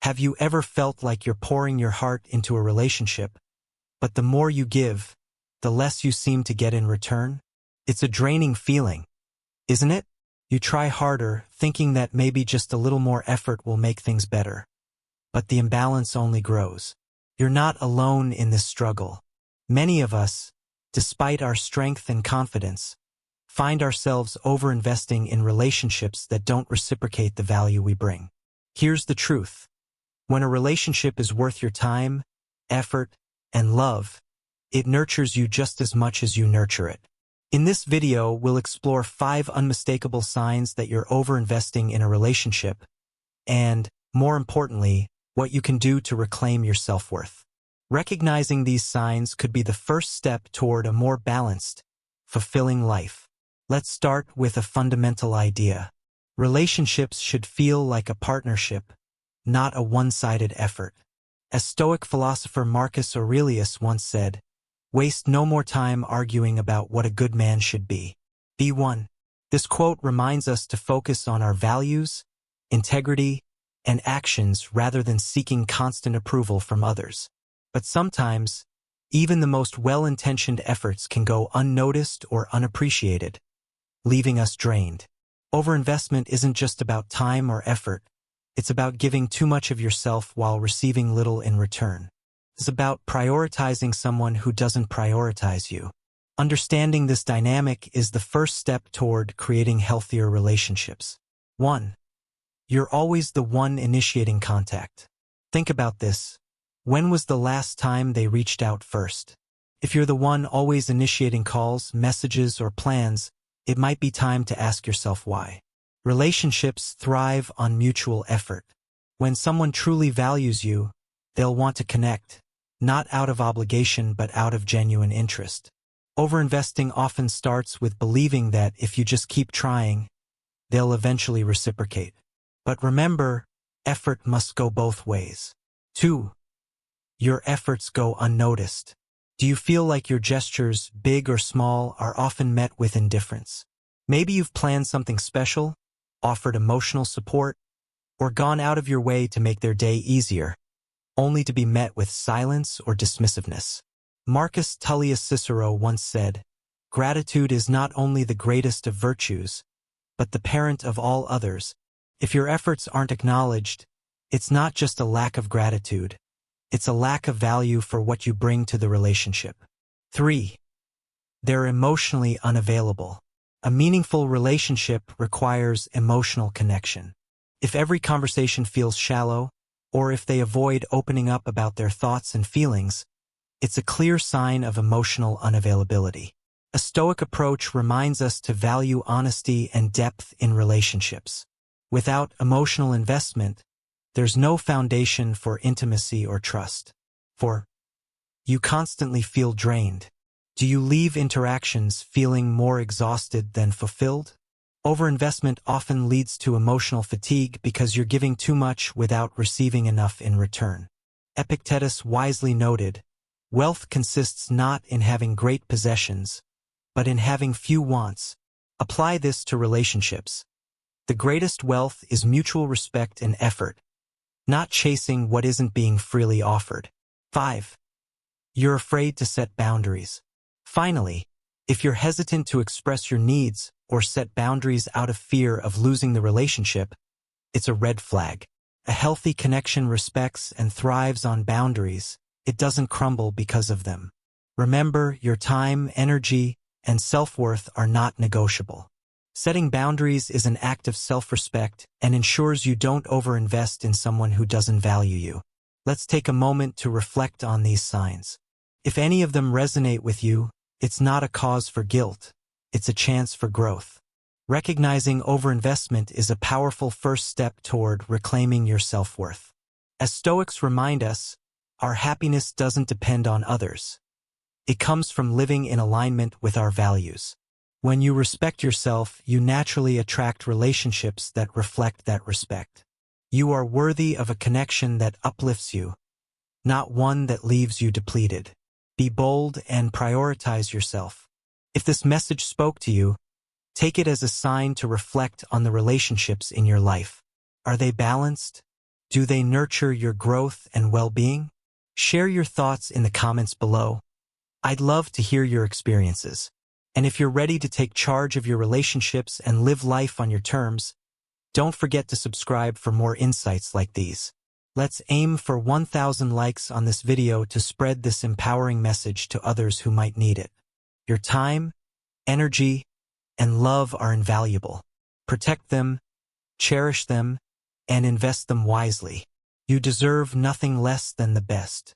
Have you ever felt like you're pouring your heart into a relationship, but the more you give, the less you seem to get in return? It's a draining feeling, isn't it? You try harder, thinking that maybe just a little more effort will make things better. But the imbalance only grows. You're not alone in this struggle. Many of us, despite our strength and confidence, find ourselves overinvesting in relationships that don't reciprocate the value we bring. Here's the truth. When a relationship is worth your time, effort, and love, it nurtures you just as much as you nurture it. In this video, we'll explore 5 unmistakable signs that you're overinvesting in a relationship, and, more importantly, what you can do to reclaim your self-worth. Recognizing these signs could be the first step toward a more balanced, fulfilling life. Let's start with a fundamental idea. Relationships should feel like a partnership, not a one-sided effort. As Stoic philosopher Marcus Aurelius once said, "Waste no more time arguing about what a good man should be. Be one." This quote reminds us to focus on our values, integrity, and actions rather than seeking constant approval from others. But sometimes, even the most well-intentioned efforts can go unnoticed or unappreciated, leaving us drained. Overinvestment isn't just about time or effort. It's about giving too much of yourself while receiving little in return. It's about prioritizing someone who doesn't prioritize you. Understanding this dynamic is the first step toward creating healthier relationships. 1. You're always the one initiating contact. Think about this. When was the last time they reached out first? If you're the one always initiating calls, messages, or plans, it might be time to ask yourself why. Relationships thrive on mutual effort. When someone truly values you, they'll want to connect, not out of obligation but out of genuine interest. Overinvesting often starts with believing that if you just keep trying, they'll eventually reciprocate. But remember, effort must go both ways. 2. Your efforts go unnoticed. Do you feel like your gestures, big or small, are often met with indifference? Maybe you've planned something special, offered emotional support, or gone out of your way to make their day easier, only to be met with silence or dismissiveness. Marcus Tullius Cicero once said, "Gratitude is not only the greatest of virtues, but the parent of all others." If your efforts aren't acknowledged, it's not just a lack of gratitude. It's a lack of value for what you bring to the relationship. 3. They're emotionally unavailable. A meaningful relationship requires emotional connection. If every conversation feels shallow, or if they avoid opening up about their thoughts and feelings, it's a clear sign of emotional unavailability. A Stoic approach reminds us to value honesty and depth in relationships. Without emotional investment, there's no foundation for intimacy or trust. 4. You constantly feel drained. Do you leave interactions feeling more exhausted than fulfilled? Overinvestment often leads to emotional fatigue because you're giving too much without receiving enough in return. Epictetus wisely noted, "Wealth consists not in having great possessions, but in having few wants." Apply this to relationships. The greatest wealth is mutual respect and effort, not chasing what isn't being freely offered. 5. You're afraid to set boundaries. Finally, if you're hesitant to express your needs or set boundaries out of fear of losing the relationship, it's a red flag. A healthy connection respects and thrives on boundaries. It doesn't crumble because of them. Remember, your time, energy, and self-worth are not negotiable. Setting boundaries is an act of self-respect and ensures you don't overinvest in someone who doesn't value you. Let's take a moment to reflect on these signs. If any of them resonate with you, it's not a cause for guilt. It's a chance for growth. Recognizing overinvestment is a powerful first step toward reclaiming your self-worth. As Stoics remind us, our happiness doesn't depend on others. It comes from living in alignment with our values. When you respect yourself, you naturally attract relationships that reflect that respect. You are worthy of a connection that uplifts you, not one that leaves you depleted. Be bold and prioritize yourself. If this message spoke to you, take it as a sign to reflect on the relationships in your life. Are they balanced, Do they nurture your growth and well-being? Share your thoughts in the comments below. I'd love to hear your experiences. And if you're ready to take charge of your relationships and live life on your terms, don't forget to subscribe for more insights like these. Let's aim for 1,000 likes on this video to spread this empowering message to others who might need it. Your time, energy, and love are invaluable. Protect them, cherish them, and invest them wisely. You deserve nothing less than the best.